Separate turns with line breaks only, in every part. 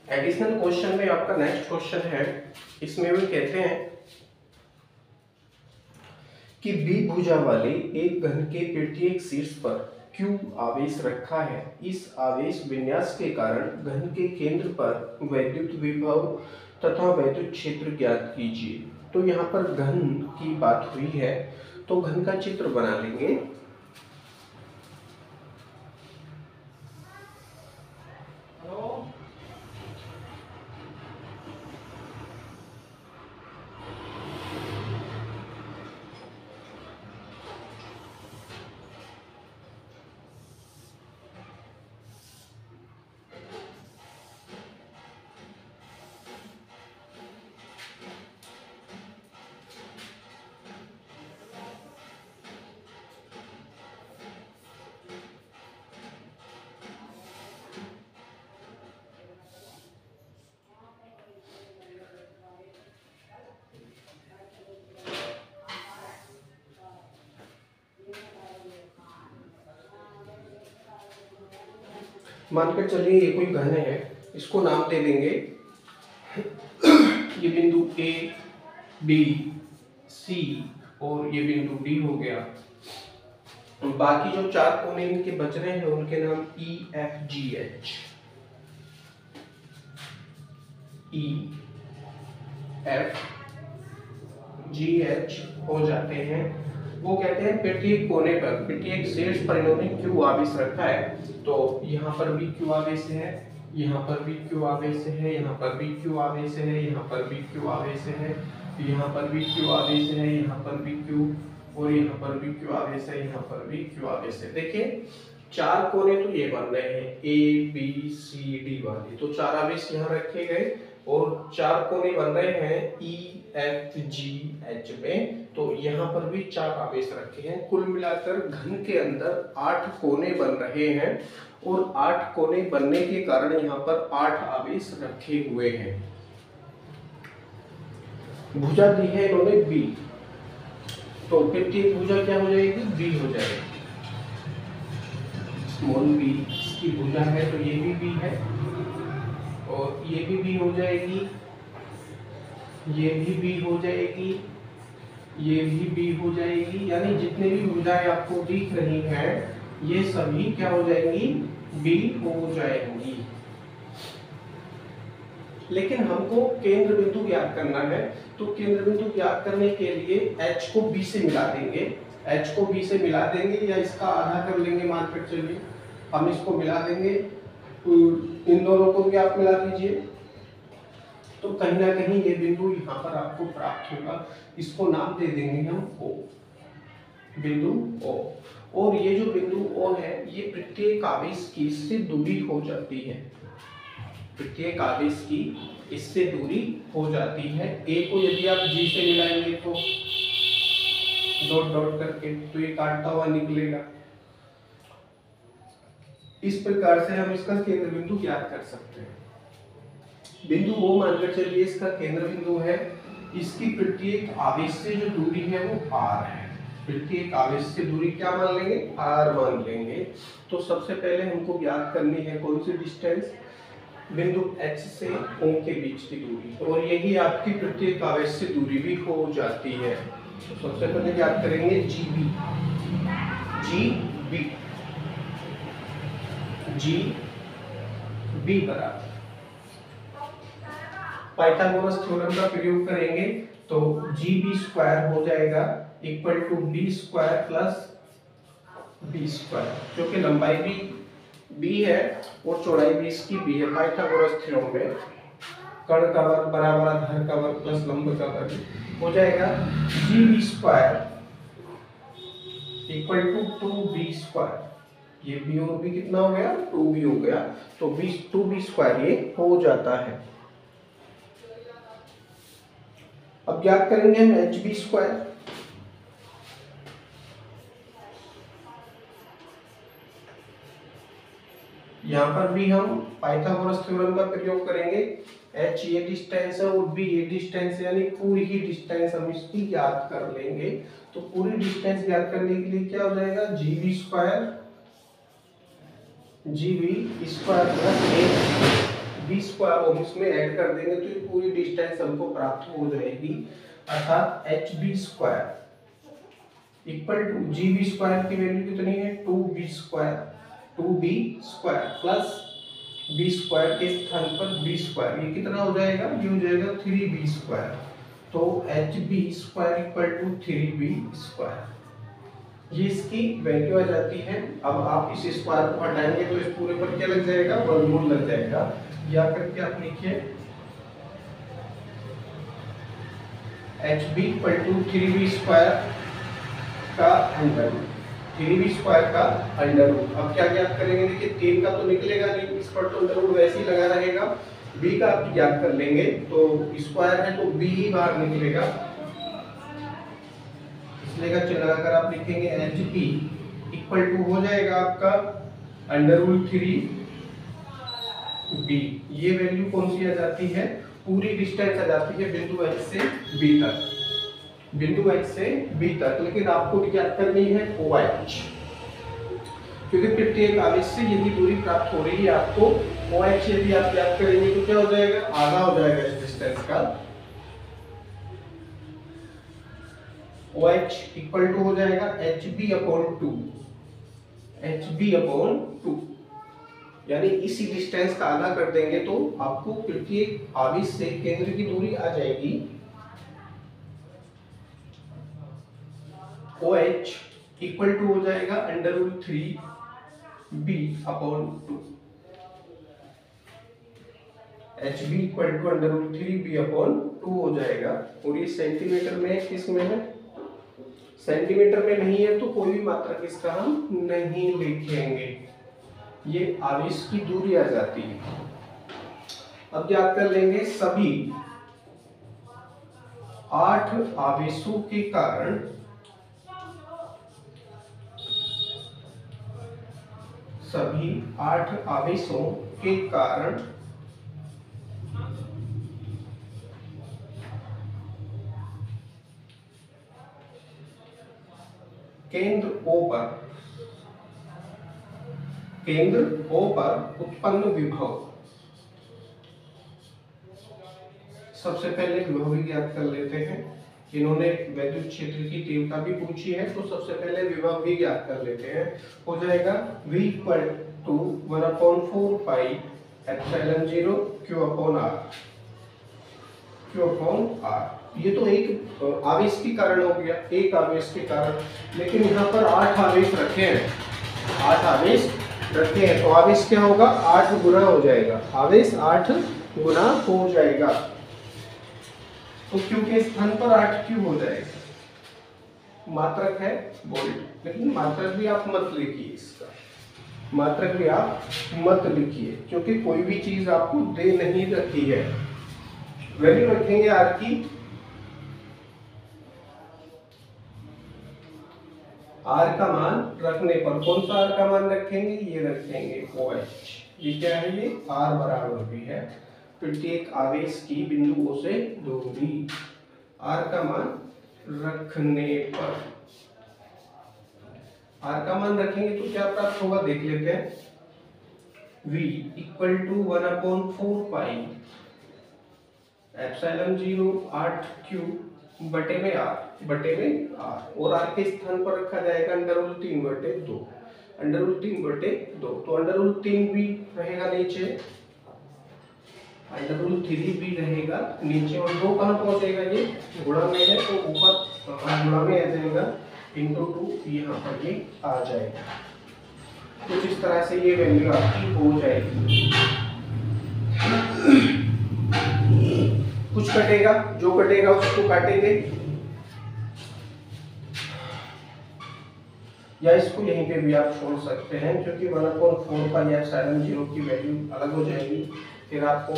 Additional question में आपका next question है, इसमें वो कहते हैं कि बी भुजा वाले एक घन के प्रत्येक शीर्ष पर Q आवेश रखा है। इस आवेश विन्यास के कारण घन के केंद्र पर वैद्युत विभव तथा वैद्युत क्षेत्र ज्ञात कीजिए। तो यहाँ पर घन की बात हुई है, तो घन का चित्र बना लेंगे। मानकर चलिए ये कोई घन है, इसको नाम दे देंगे ये बिंदु ए, बी, सी और ये बिंदु डी हो गया। बाकी जो चार कोने इनके बच रहे हैं उनके नाम ई, एफ, जी, एच। ई, एफ, जी, एच हो जाते हैं। वो कहते हैं प्रत्येक कोने पर, प्रत्येक शीर्ष पर इन्होंने क्यू आवेश रखा है। तो यहाँ पर भी क्यू आवेश है, यहाँ पर भी क्यू आवेश है, यहाँ पर भी क्यू आवेश है, यहाँ पर भी क्यू आवेश है, यहाँ पर भी क्यू आवेश है, यहाँ पर भी क्यू, और यहाँ पर भी क्यू आवेश है, यहाँ पर भी क्यू आवेश है। देखिए चार कोने तो ये बन रहे हैं ए, बी, सी, डी वाले, तो चार आवेश यहाँ रखे गए और चार कोने बन रहे हैं ई, एफ, जी, एच में, तो यहाँ पर भी चार आवेश रखे हैं। कुल मिलाकर घन के अंदर 8 कोने बन रहे हैं और 8 कोने बनने के कारण यहाँ पर 8 आवेश रखे हुए हैं। भुजा दी है इन्होंने बी, तो प्रत्येक भुजा क्या हो जाएगी? बी हो जाएगी। स्मॉल बी इसकी भुजा है, तो ये भी बी है और ये भी बी हो जाएगी, ये भी बी हो जाएगी, ये भी बी हो जाएगी। यानी जितने भी भुजाएं आपको दिख रही हैं ये सभी क्या हो जाएंगी? बी हो जाएंगी। लेकिन हमको केंद्र बिंदु ज्ञात करना है, तो केंद्र बिंदु ज्ञात करने के लिए H को B से मिला देंगे। H को B से मिला देंगे या इसका आधा कर लेंगे, मान कर चलिए हम इसको मिला देंगे। इन दोनों को भी आप मिला दीजिए, तो कहीं ना कहीं ये बिंदु यहाँ पर आपको प्राप्त होगा। इसको नाम दे देंगे हम O, बिंदु O। और ये जो बिंदु O है ये प्रत्येक आवेश की इससे दूरी हो जाती है, प्रत्येक आवेश की इससे दूरी हो जाती है। A को यदि आप G से मिलाएंगे तो डॉट डॉट करके, तो ये काटता हुआ निकलेगा। इस प्रकार से हम इसका केंद्र बिंदु ज्ञात कर सकते हैं। बिंदु O मानकर चलिए इसका केंद्र बिंदु है। इसकी प्रत्येक आवेश से जो दूरी है वो r है। प्रत्येक आवेश से दूरी क्या मान लेंगे? r मान लेंगे। तो सबसे पहले हमको ज्ञात करनी है कौन सी डिस्टेंस? बिंदु H से O के बीच की दूरी, और यही आपकी प्रत्येक आवेश से दूरी भी हो जाती है। तो सबसे पहले ज्ञात करेंगे GB, GB बराबर पाइथागोरस थ्योरम का प्रयोग करेंगे तो GB स्क्वायर हो जाएगा equal to B square plus B square, जो कि लंबाई भी B है और चौड़ाई भी इसकी B है। पाइथागोरस थ्योरम में कर्ण का वर्ग बराबर आधार का वर्ग प्लस लंब का वर्ग हो जाएगा GB square equal to 2B square. ये B और B कितना हो गया? 2B हो गया। तो 2B स्क्वायर ये हो जाता है। अब ज्ञात करेंगे हम HB स्क्वायर। यहाँ पर भी हम पाइथागोरस थ्योरम का प्रयोग करेंगे। H ये डिस्टेंस है और B ये डिस्टेंस है, यानी पूरी ही डिस्टेंस हम इसकी ज्ञात कर लेंगे। तो पूरी डिस्टेंस ज्ञात करने के लिए क्या हो जाएगा? GB square plus 1B square हम इसमें ऐड कर देंगे तो ये पूरी डिस्टेंस हमको प्राप्त हो जाएगी, अर्थात H B square equal to G B square की वैल्यू कितनी है 2b square plus B square के स्थान पर बी स्क्वायर, ये कितना हो जाएगा, ये हो जाएगा 3b स्क्वायर। तो H B square equal to 3b square, ये इसकी वैल्यू आ जाती है। अब आप इस स्क्वायर को हटाएंगे तो इस पूरे पर क्या लग जाएगा, वर्गमूल लग जाएगा, या करके आप लिखिए H B equal to 3b square का अंडर रूट, 3b स्क्वायर का अंडर रूट। अब क्या ज्ञात करेंगे, देखिए 3 का तो निकलेगा नहीं, इस पर तो अंडर रूट वैसे ही लगा रहेगा, b का आप ज्ञात कर लेंगे तो स्क्वायर है तो b ही बाहर निकलेगा, इसलिए का चिन्ह लगाकर आप लिखेंगे एच बी इक्वल टू हो जाएगा आपका अंडर रूट 3b। ये वैल्यू कौन सी आ जाती है, पूरी डिस्टेंस आ जाती है बिंदु h से b तक, बिंदु h से b तक, लेकिन आपको ज्ञात करनी है OH, क्योंकि प्रत्येक आवेश से यदि दूरी प्राप्त हो रही है आपको OH यदि आप ज्ञात करेंगे तो क्या हो जाएगा, आधा हो जाएगा इस डिस्टेंस का। OH इक्वल टू हो जाएगा HB अपॉन 2, HB अपॉन 2, यानी इसी डिस्टेंस का आधा कर देंगे तो आपको प्रत्येक आवेश से केंद्र की दूरी आ जाएगी OH इक्वल टू हो जाएगा under root 3b upon 2, HB equal to under root 3b upon 2 हो जाएगा। और ये सेंटीमीटर में किस में है, सेंटीमीटर में नहीं है तो कोई भी मात्रक इसका हम नहीं लिखेंगे, ये आवेश की दूरी आ जाती है। अब याद कर लेंगे सभी 8 आवेशों के कारण सभी 8 आवेशों के कारण केंद्र O पर उत्पन्न विभव, सबसे पहले विभव भी ज्ञात कर लेते हैं। इन्होंने वैद्युत क्षेत्र की तीव्रता भी पूछी है तो सबसे पहले विभव भी ज्ञात कर लेते हैं। हो जाएगा V equal to 1/4 pi epsilon 0 Q upon R, Q upon R। ये तो एक आवेश के कारण हो गया, एक आवेश के कारण, लेकिन यहाँ पर 8 आवेश रखे हैं, 8 आवेश रखे हैं तो आवेश क्या होगा, 8 गुना हो जाएगा, आवेश 8 गुना हो जाएगा। तो Q के स्थान पर 8Q हो जाएगा, मात्रक है वोल्ट, लेकिन मात्रक भी आप मत लिखिए, इसका मात्रक भी आप मत लिखिए क्योंकि कोई भी चीज आपको दे नहीं रखी है। वैल्यू रखेंगे R की, R का मान रखने पर कौन सा R का मान रखेंगे, ये रखेंगे OH, ये क्या है, ये R बराबर भी है प्रत्येक आवेश की बिंदु O से दूरी। R का मान रखने पर, R का मान रखेंगे तो क्या प्राप्त होगा देख लेते हैं, V equal to 1/4 pi epsilon 0 8Q बटे में R, और R के स्थान पर रखा जाएगा अंडर रूट 3/2, अंडर रूट 3/2, तो अंडर रूट 3 भी रहेगा नीचे, अंडर रूट 3 भी रहेगा नीचे, और 2 कहाँ पहुंचेगा, ये गुणा में है तो ऊपर गुणा में आ जाएगा इंटू 2, यहाँ पर ये आ जाएगा। कुछ इस तरह से ये वैल्यू आपकी हो जाएगी। कुछ कटेगा, जो कटेगा उसको काटेंगे, या इसको यहीं पे भी आप छोड़ सकते हैं क्योंकि 1/4 पाई एप्सिलॉन 0 की वैल्यू अलग हो जाएगी, फिर आपको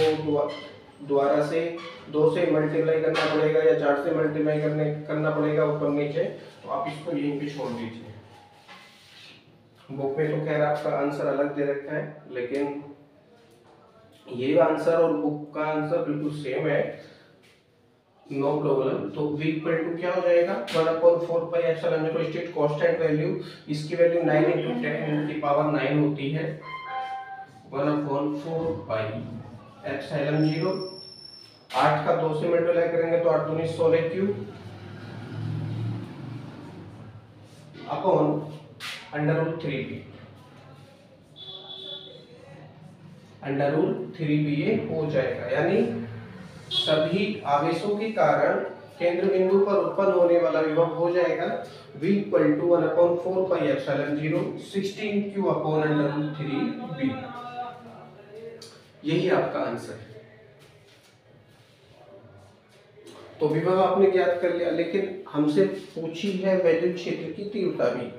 दोबारा से 2 से मल्टीप्लाई करना पड़ेगा या 4 से मल्टीप्लाई करना पड़ेगा ऊपर नीचे, तो आप इसको यहीं पे छोड़ दीजिए। बुक में तो खैर आपका आंसर अलग दे रखा है, लेकिन ये आंसर और बुक का आंसर बिल्कुल सेम है, नो प्रॉब्लम। तो v इक्वल टू क्या हो जाएगा, 1/4 pi epsilon 0 state constant value, इसकी वैल्यू 9 × 10⁻⁹ होती है, 1/4 पाई एप्सिलॉन 0, 8 का 2 से मल्टीप्लाई करेंगे तो 8 दूनी 16 क्यूब अपॉन √3b, √3b ये हो जाएगा। यानी सभी आवेशों के कारण केंद्र बिंदु पर उत्पन्न होने वाला विभव हो जाएगा v = 1/4πε0 16q अपॉन √3b। यही आपका आंसर है। तो विभव आपने ज्ञात कर लिया, लेकिन हमसे पूछी है वैद्युत क्षेत्र की तीव्रता भी।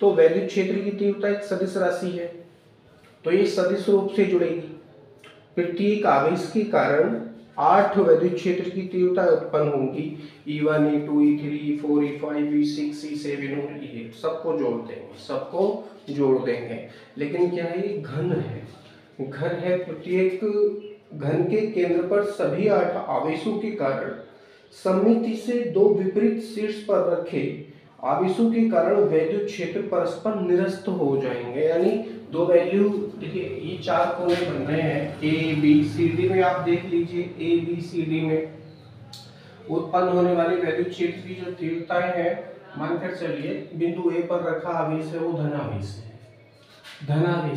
तो वैद्युत क्षेत्र की तीव्रता एक सदिश राशि है, तो ये सदिश रूप से जुड़ेगी। प्रत्येक आवेश के कारण 8 वैद्युत क्षेत्र की तीव्रता उत्पन्न होगी। E1, E2, E3, E4, E5, E6, E7 और E8 सबको जोड़ देंगे। लेकिन क्या है, ये घन है। प्रत्येक घन के केंद्र पर सभी 8 आवेशों के कारण सममिति से 2 विपरीत शीर्ष पर रखे आवेशों के कारण वैद्युत क्षेत्र परस्पर निरस्त हो जाएंगे। यानी दो वैल्यू, देखिए ये 4 कोने बन रहे हैं ए बी सी डी में। आप देख लीजिए ए बी सी डी में उत्पन्न होने वाली वैद्युत क्षेत्र की जो तीव्रताएं हैं, मानकर चलिए बिंदु ए पर रखा आवेश है वो धनावेश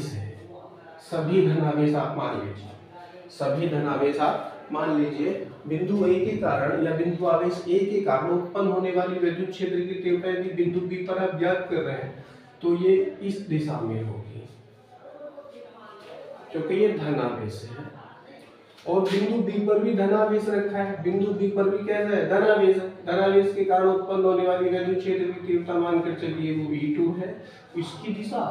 है। सभी धनावेश आप मान लीजिए बिंदु ए के कारण या बिंदु आवेश ए के कारण उत्पन्न होने वाली वैद्युत क्षेत्र की तीव्रता यदि बिंदु बी पर आप ज्ञात कर रहे हैं तो ये इस दिशा में होगी, क्योंकि ये धनावेश है। और बिंदु बी पर भी धनावेश रखा है, बिंदु बी पर भी कैसा है, धनावेश के कारण उत्पन्न होने वाली वैद्युत क्षेत्र की तीव्रता मानकर चलिए वो E2 है। इसकी दिशा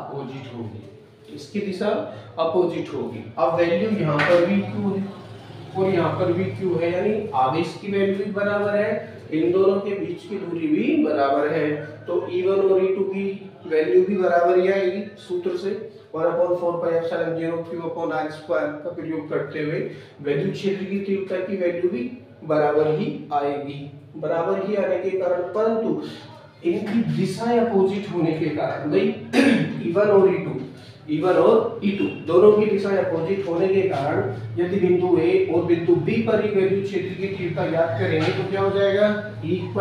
अपोजिट होगी। अब वैल्यू यहाँ पर भी Q है और यहाँ पर भी Q है, यानी आवेश की वैल्यू भी बराबर है, इन दोनों के बीच की दूरी भी बराबर है। तो E1 और E2 की वैल्यू भी बराबर ही आएगी। सूत्र से 1/4πε0 Q/r² का प्रयोग करते हुए वैद्युत क्षेत्र की तीव्रता की वैल्यू भी बराबर ही आएगी। बराबर ही आने के कारण, परंतु इनकी दिशाएं अपोजिट होने के कारण, भाई E1 और E2 दोनों की दिशाएं अपोजिट होने के कारण यदि बिंदु A और बिंदु B पर ही वैद्युत क्षेत्र की तीव्रता ज्ञात करेंगे तो क्या हो जाएगा, E1 -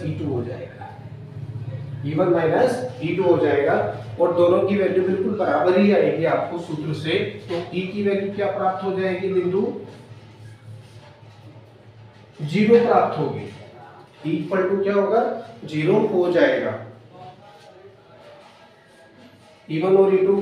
E2 हो जाएगा। और दोनों की वैल्यू बिल्कुल बराबर ही आएगी आपको सूत्र से। तो E की वैल्यू क्या प्राप्त हो जाएगी, बिंदु 0 प्राप्त होगी। E क्या होगा, 0 हो जाएगा। E1 और E2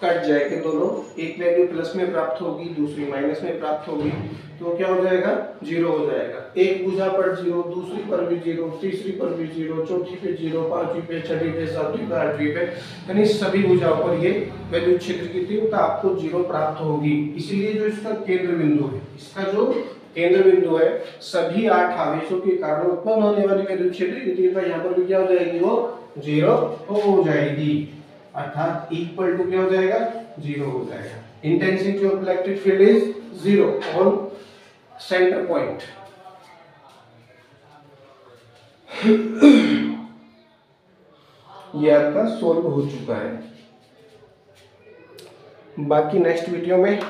कट जाएंगे दोनों, एक वैल्यू प्लस में प्राप्त होगी, दूसरी माइनस में प्राप्त होगी, तो क्या हो जाएगा, 0 हो जाएगा। एक भुजा पर 0, दूसरी पर भी 0, तीसरी पर भी 0, चौथी पे 0, पांचवी पे, छठी पे, सातवीं पे, आठवीं पे, यानी सभी भुजाओं पर ये वैद्युत क्षेत्र की तीव्रता आपको 0 प्राप्त होगी। इसलिए जो इसका केंद्र बिंदु है, सभी 8 आवेशों के कारण उत्पन्न होने वाली वैद्युत क्षेत्र की तीव्रता यहाँ पर भी क्या हो जाएगी, वो 0 हो जाएगी। अर्थात इक्वल टू क्या हो जाएगा, 0 हो जाएगा। Intensity of electric field is 0 on centre point. ये आपका सोल्व हो चुका है। बाकी नेक्स्ट वीडियो में